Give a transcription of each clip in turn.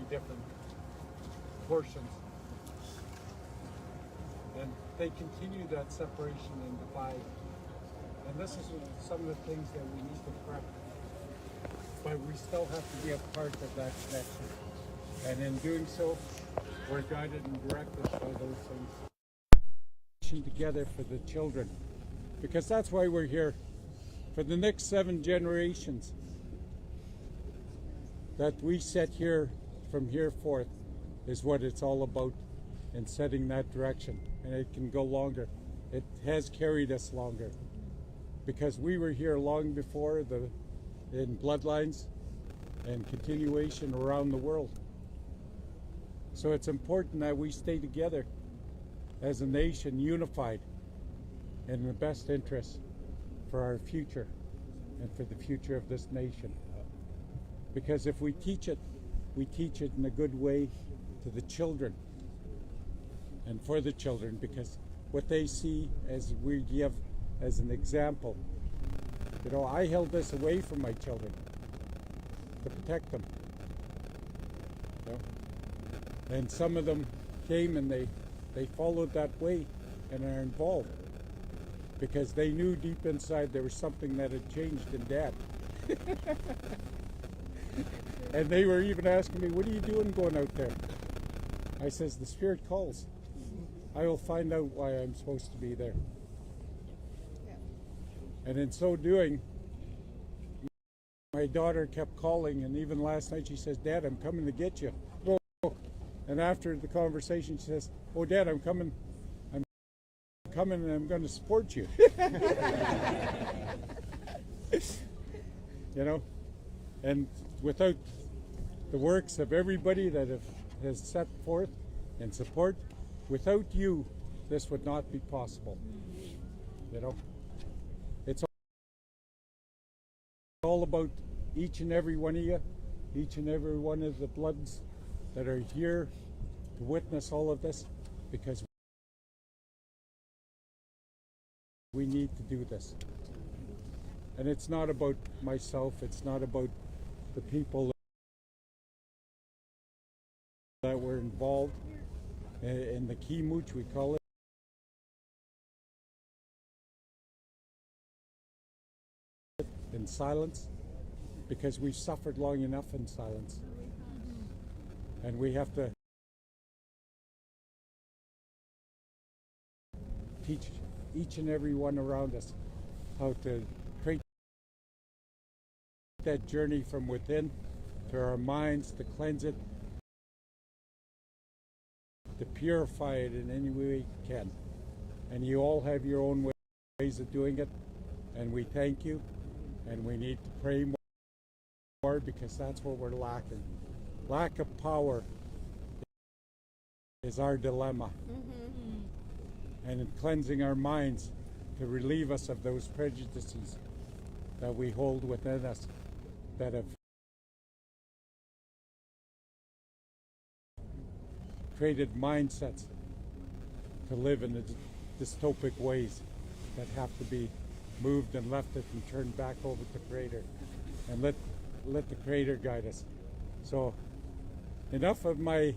different portions. And they continue that separation and divide. And this is some of the things that we need to correct. But we still have to be a part of that connection. And in doing so, we're guided and directed by those things. Together for the children. Because that's why we're here. For the next 7 generations. That we set here, from here forth, is what it's all about in setting that direction. And it can go longer. It has carried us longer. Because we were here long before in bloodlines and continuation around the world. So it's important that we stay together as a nation, unified in the best interest for our future and for the future of this nation. Because if we teach it in a good way to the children and for the children, because what they see as we give as an example. You know, I held this away from my children to protect them. You know? And some of them came and they followed that way and are involved because they knew deep inside there was something that had changed in Dad. And they were even asking me, what are you doing going out there? I says, the Spirit calls. I will find out why I'm supposed to be there. And in so doing, my daughter kept calling, and even last night she says, Dad, I'm coming to get you. Oh. And after the conversation, she says, oh, Dad, I'm coming and I'm going to support you. You know, and without the works of everybody that has set forth and support, without you, this would not be possible. You know, it's all about each and every one of you, each and every one of the Bloods that are here to witness all of this, because we need to do this. And it's not about myself, it's not about the people that were involved in the Kimuch, we call it. In silence, because we've suffered long enough in silence. And we have to teach each and every one around us how to create that journey from within to our minds, to cleanse it, to purify it in any way we can. And you all have your own ways of doing it, and we thank you, and we need to pray more because that's what we're lacking. Lack of power is our dilemma. And in cleansing our minds to relieve us of those prejudices that we hold within us that have created mindsets to live in the dystopic ways that have to be moved and left it and turned back over to Creator, and let the Creator guide us. So enough of my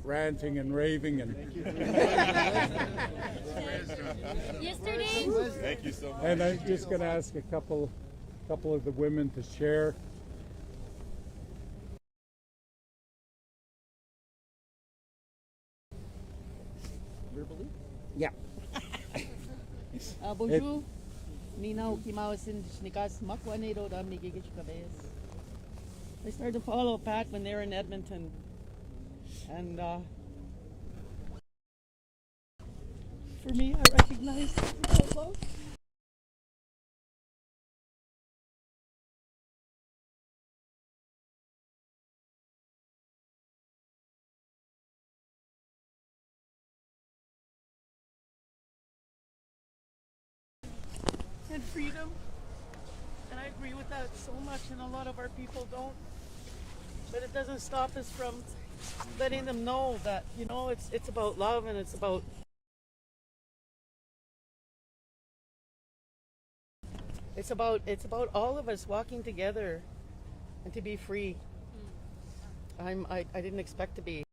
ranting and raving and yesterday. Thank you so much. And I'm just going to ask a couple of the women to share. Verbally? Yeah. Bonjour. Nina Kimawasin Shnikas Makwanero Dam Nigigich Cabez. I started to follow Pat when they were in Edmonton. And for me, I recognize and freedom. And I agree with that so much, and a lot of our people don't. But it doesn't stop us from letting them know that, you know, it's about love, and it's about all of us walking together and to be free. I didn't expect to be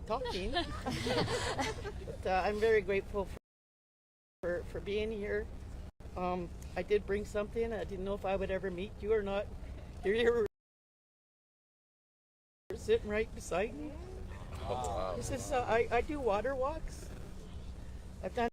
talking. But, I'm very grateful for being here. I did bring something. I didn't know if I would ever meet you or not. You're sitting right beside me. Oh, wow. This is I do water walks. I've done.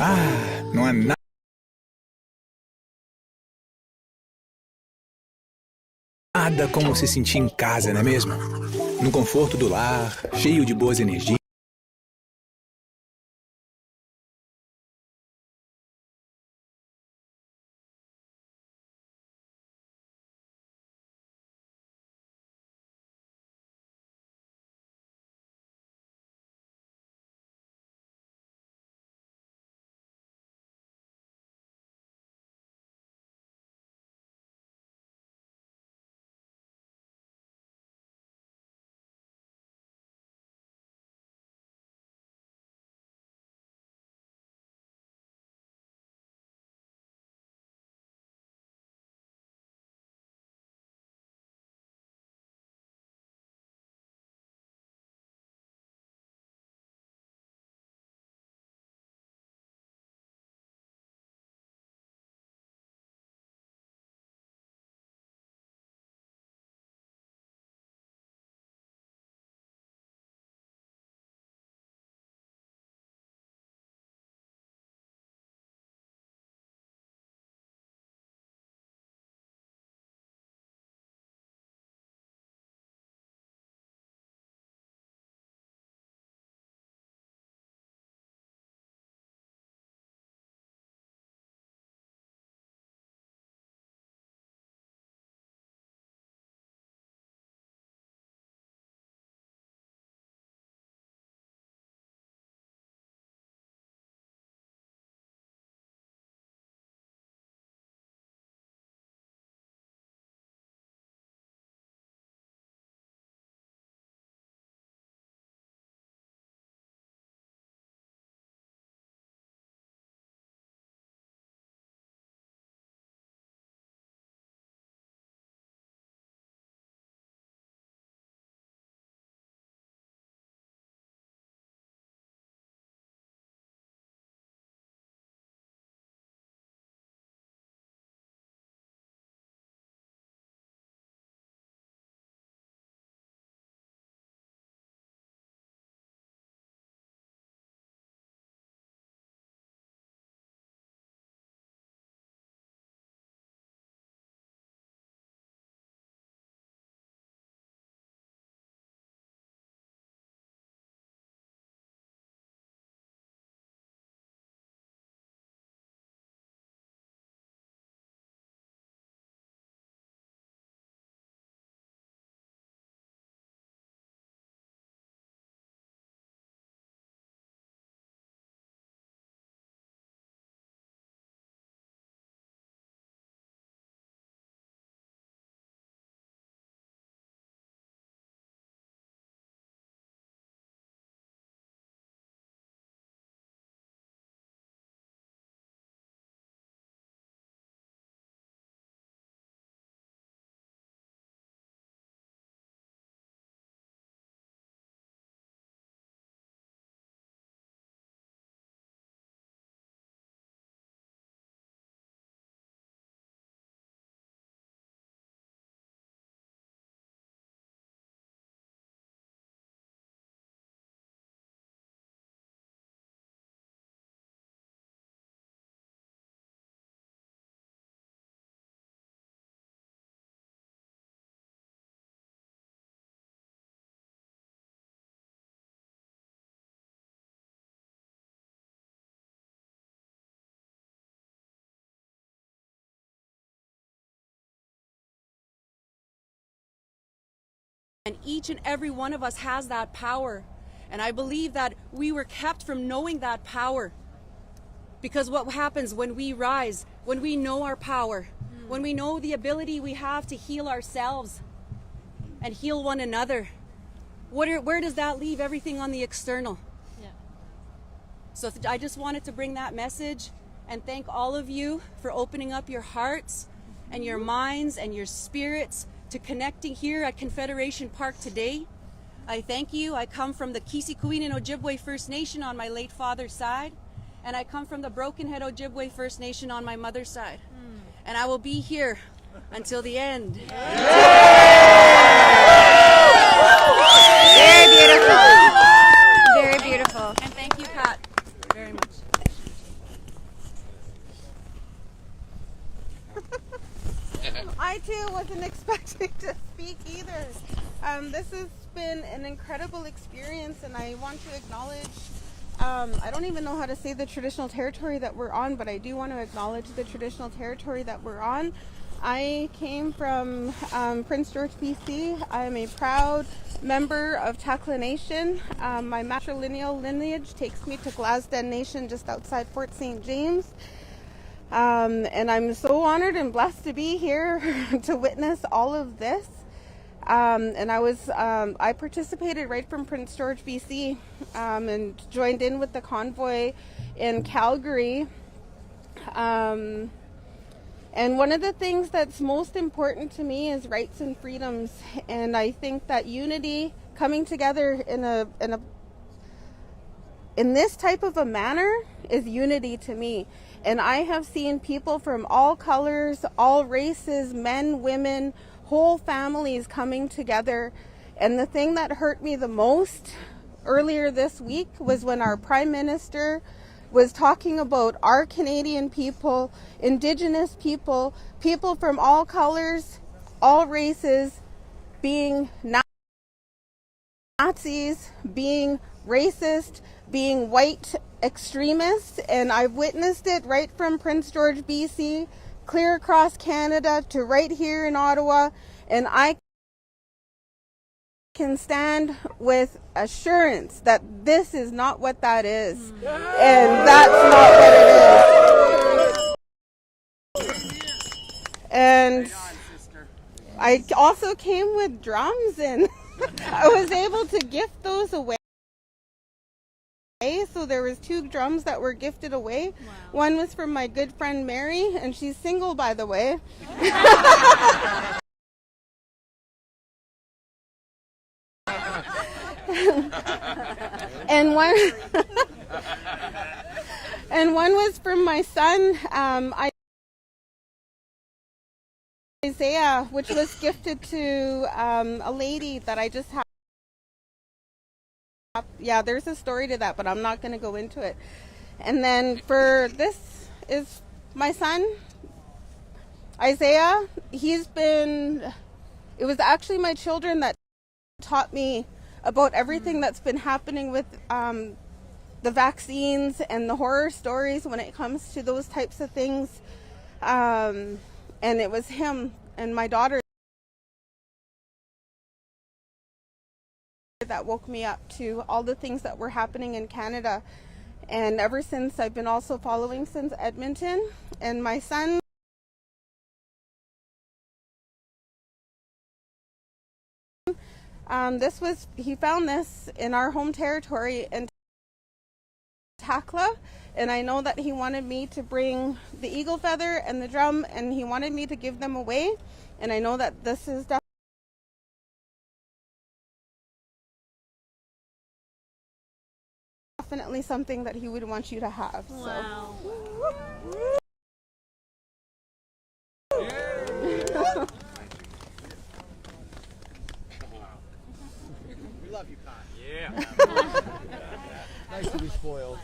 Ah, não há nada como se sentir em casa, não é mesmo? No conforto do lar, cheio de boas energias. And each and every one of us has that power. And I believe that we were kept from knowing that power. Because what happens when we rise, when we know our power, when we know the ability we have to heal ourselves and heal one another, where does that leave everything on the external? Yeah. So I just wanted to bring that message and thank all of you for opening up your hearts and your minds and your spirits to connecting here at Confederation Park today. I thank you. I come from the Kisikuin and Ojibwe First Nation on my late father's side, and I come from the Broken Head Ojibwe First Nation on my mother's side. And I will be here until the end. Very beautiful. Very beautiful. And thank you, Pat, very much. I too wasn't expecting to speak either. This has been an incredible experience, and I want to acknowledge, I don't even know how to say the traditional territory that we're on, but I do want to acknowledge the traditional territory that we're on. I came from Prince George, BC. I am a proud member of Takla Nation. My matrilineal lineage takes me to Glasden Nation just outside Fort St. James. And I'm so honored and blessed to be here to witness all of this. And I participated right from Prince George, BC, and joined in with the convoy in Calgary. And one of the things that's most important to me is rights and freedoms. And I think that unity, coming together in this type of a manner, is unity to me. And I have seen people from all colors, all races, men, women, whole families coming together. And the thing that hurt me the most earlier this week was when our Prime Minister was talking about our Canadian people, Indigenous people, people from all colors, all races, being Nazis, being racist, being white extremists. And I've witnessed it right from Prince George, BC, clear across Canada to right here in Ottawa. And I can stand with assurance that this is not what that is. And that's not what it is. And I also came with drums, and I was able to gift those away. So there was 2 drums that were gifted away. Wow. One was from my good friend Mary, and she's single, by the way. and one was from my son, Isaiah, which was gifted to a lady that I just have. Yeah, there's a story to that, but I'm not going to go into it. And then for this is my son, Isaiah. It was actually my children that taught me about everything that's been happening with the vaccines and the horror stories when it comes to those types of things. And it was him and my daughter that woke me up to all the things that were happening in Canada. And ever since, I've been also following since Edmonton. And my son, he found this in our home territory in Takla, and I know that he wanted me to bring the eagle feather and the drum, and he wanted me to give them away. And I know that this is definitely something that he would want you to have. Wow. So. We love you, Pat. Yeah. Nice to be spoiled.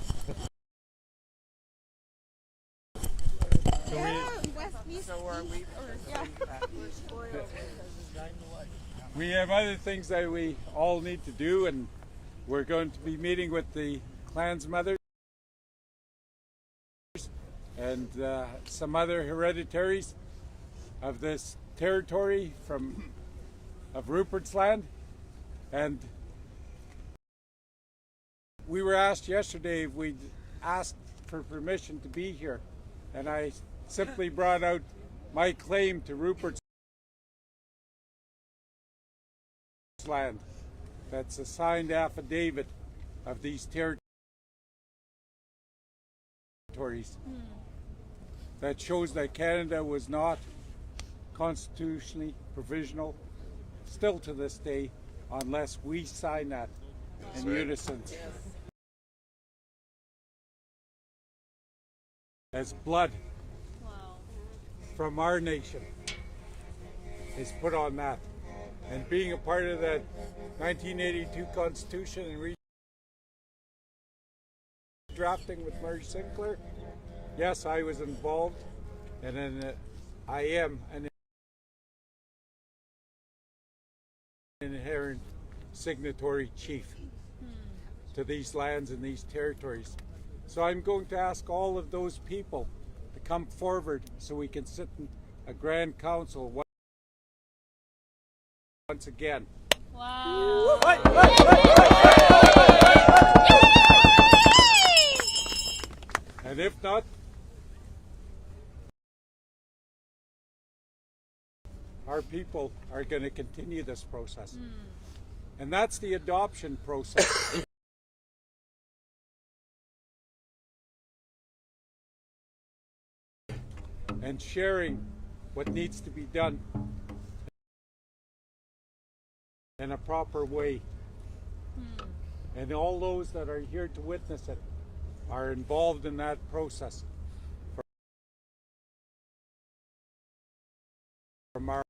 We have other things that we all need to do, and we're going to be meeting with the clans mothers and some other hereditaries of this territory of Rupert's land. And we were asked yesterday if we'd asked for permission to be here, and I simply brought out my claim to Rupert's land that's a signed affidavit of these territories that shows that Canada was not constitutionally provisional, still to this day, unless we sign that in unison. As blood from our nation is put on that. And being a part of that 1982 Constitution and drafting with Murray Sinclair, yes, I was involved, and then I am an inherent signatory chief to these lands and these territories. So I'm going to ask all of those people to come forward so we can sit in a grand council once again. Wow. And if not, our people are going to continue this process. And that's the adoption process. And sharing what needs to be done in a proper way. And all those that are here to witness it are involved in that process. From our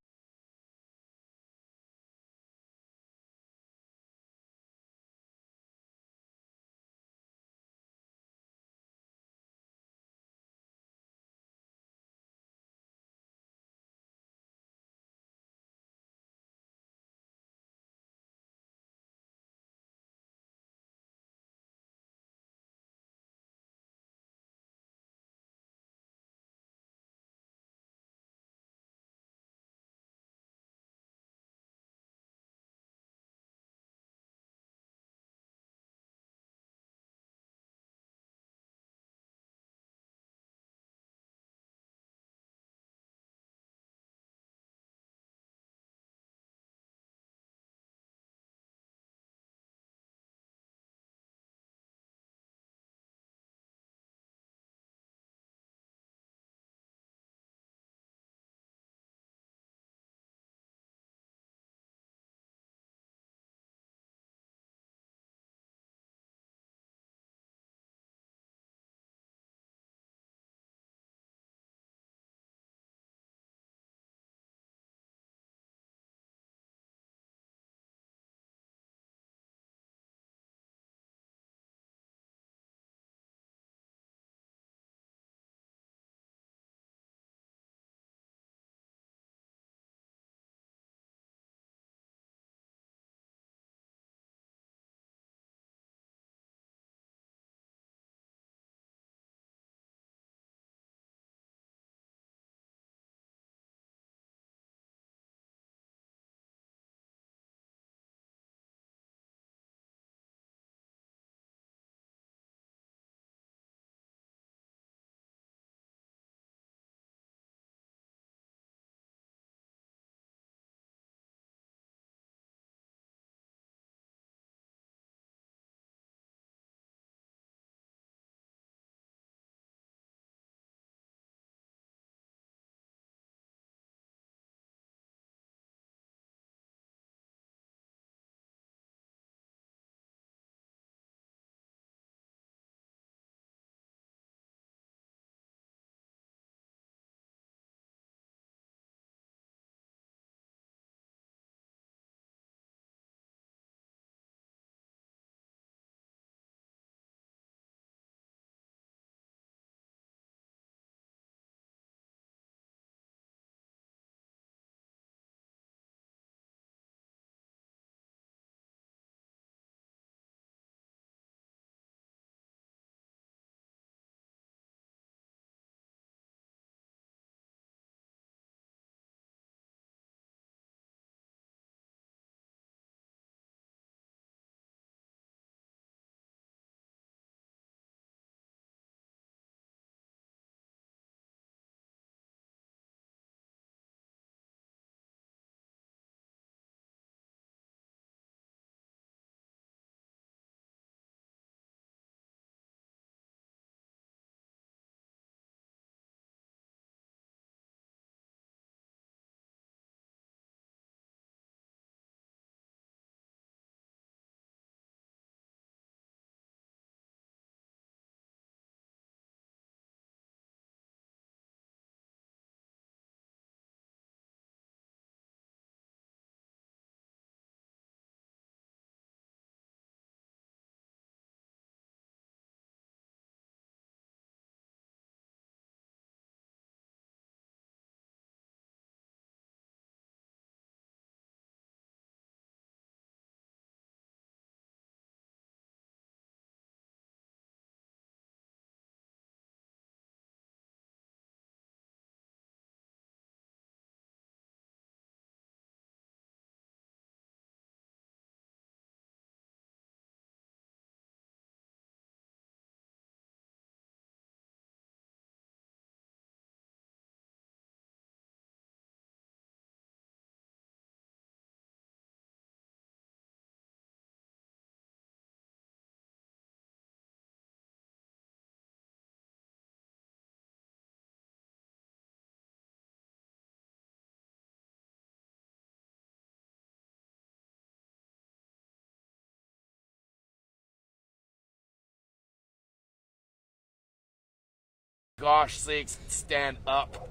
gosh sakes, stand up.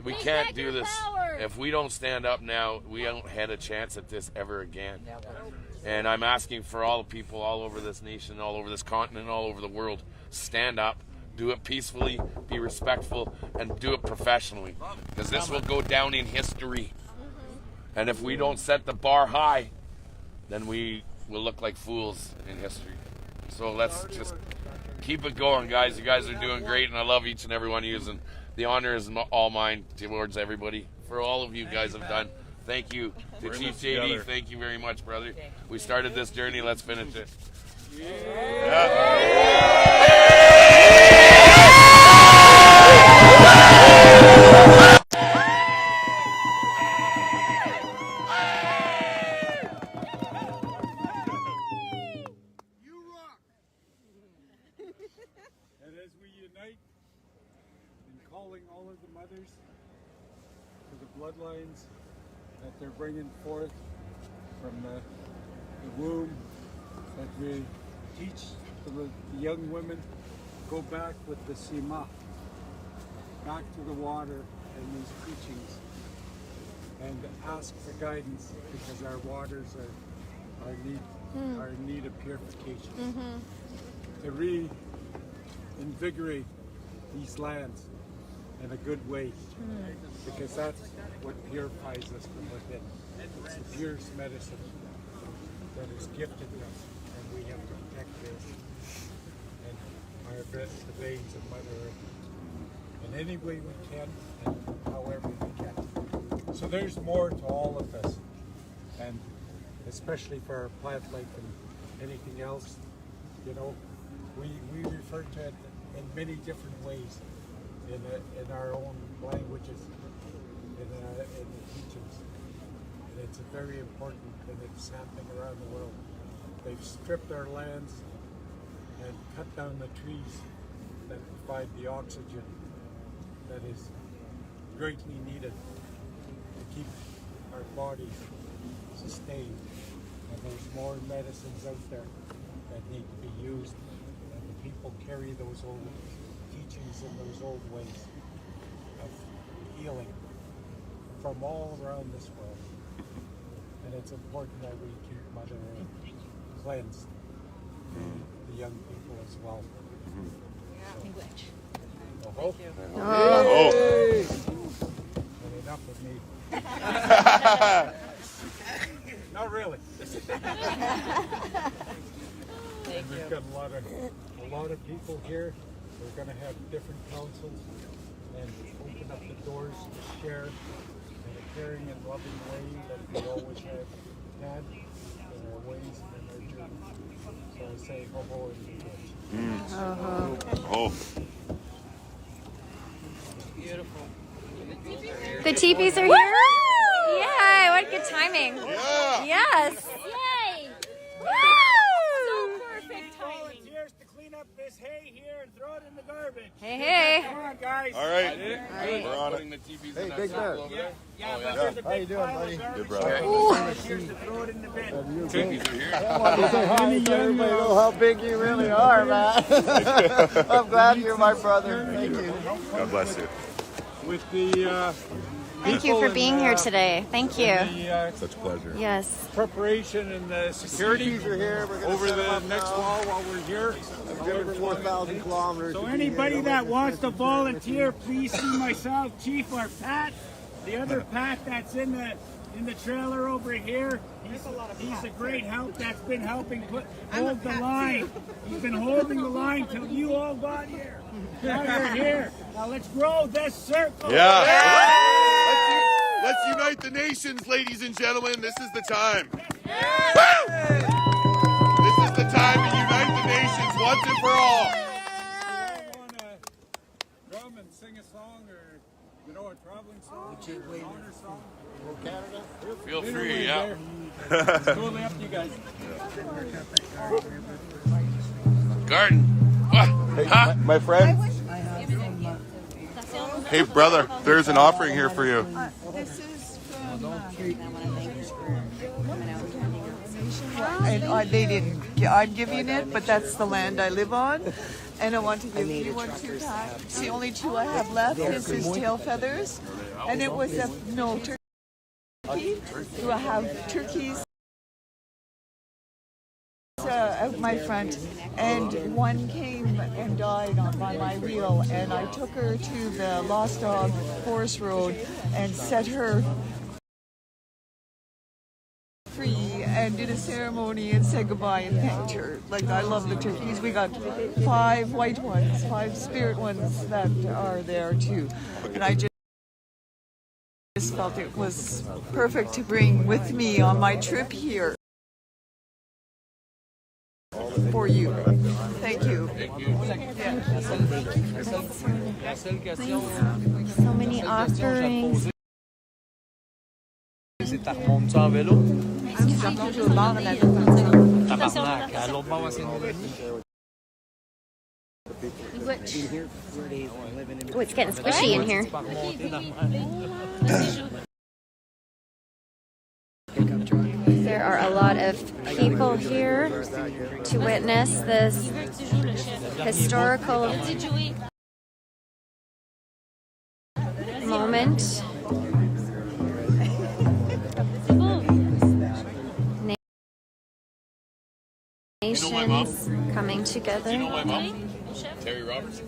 We can't do this. If we don't stand up now, we don't have a chance at this ever again. And I'm asking for all the people all over this nation, all over this continent, all over the world, stand up, do it peacefully, be respectful, and do it professionally. Because this will go down in history. And if we don't set the bar high, then we will look like fools in history. So let's just keep it going, guys. You guys are doing great, and I love each and every one of you. And the honor is all mine towards everybody. For all of you guys have done. Thank you to Chief JD. Thank you very much, brother. We started this journey. Let's finish it. And as we unite in calling all of the mothers to the bloodlines that they're bringing forth from the womb, that we teach the young women, go back with the Sima, back to the water and these teachings, and ask for guidance, because our waters are in need of purification. To reinvigorate these lands in a good way, because that's what purifies us from within. It's the purest medicine that is gifted to us, and we have to protect this and the veins of Mother Earth in any way we can and however we can. So there's more to all of this, and especially for our plant life and anything else, you know, we refer to it in many different ways in our own languages, in the teachings. And it's very important, and it's happening around the world. They've stripped our lands and cut down the trees that provide the oxygen that is greatly needed to keep our bodies sustained. And there's more medicines out there that need to be used, and the people carry those old teachings and those old ways of healing from all around this world. And it's important that we keep Mother Earth cleansed, the young people as well. Language. Oh. Oh. And enough of me. Not really. We've got a lot of people here. We're going to have different councils and open up the doors to share in a caring and loving way that we always have had in our ways and in our journeys. So I say ho ho and be rich. Oh. Beautiful. The teepees are here? Yeah, what good timing. Yeah. Yes. Yay! Woo! So perfect timing. Volunteers to clean up this hay here and throw it in the garbage. Hey, hey. Come on, guys. All right. We're on it. The TVs Hey, in that Big circle Bear. over there. Yeah, Oh, but yeah. there's a How you big doing, pile buddy? of garbage. Good, brother. Volunteers to throw it in the bin. TVs are here. Say hi so everybody know how big you really are, man. I'm glad you're my brother. Thank you. God bless you. With the Thank you for being here today. Thank you. Such a pleasure. Yes. preparation and the security Are here. We're gonna over set 'em the up next now. wall while we're here. I've driven 4,000 kilometers. So to be anybody here. that wants to volunteer, please see myself, Chief, or Pat. The other Pat that's in the trailer over here. He's a great help. That's been helping hold the line. He's been holding the line till you all got here. Now you're here. Now let's grow this circle. Yeah. Let's unite the nations, ladies and gentlemen. This is the time. Woo! This is the time to unite the nations once and for all. You want to drum and sing a song, or a traveling song, or an honor song? Canada? Feel free, yeah. It's totally up to you guys. Garden. What? Huh? My friend. Hey, brother, there's an offering here for you. This is from And they didn't. I'm giving it, but that's the land I live on. And I want to give you one too, Pat. The only two I have left is his tail feathers. And it was no turkey. Do I have turkeys out my front? And one came and died by my wheel. And I took her to the Lost Dog Forest Road and set her free and did a ceremony and said goodbye and thanked her. Like, I love the turkeys. We got 5 white ones, 5 spirit ones that are there too. And I just felt it was perfect to bring with me on my trip here for you. Thank you. So many offerings. T'as remonté en vélo? Tabarnak, à l'autre bord, c'est Oh, it's getting squishy in here. There are a lot of people here to witness this historical moment. Nations coming together. Do you know my mom? Terry Roberts?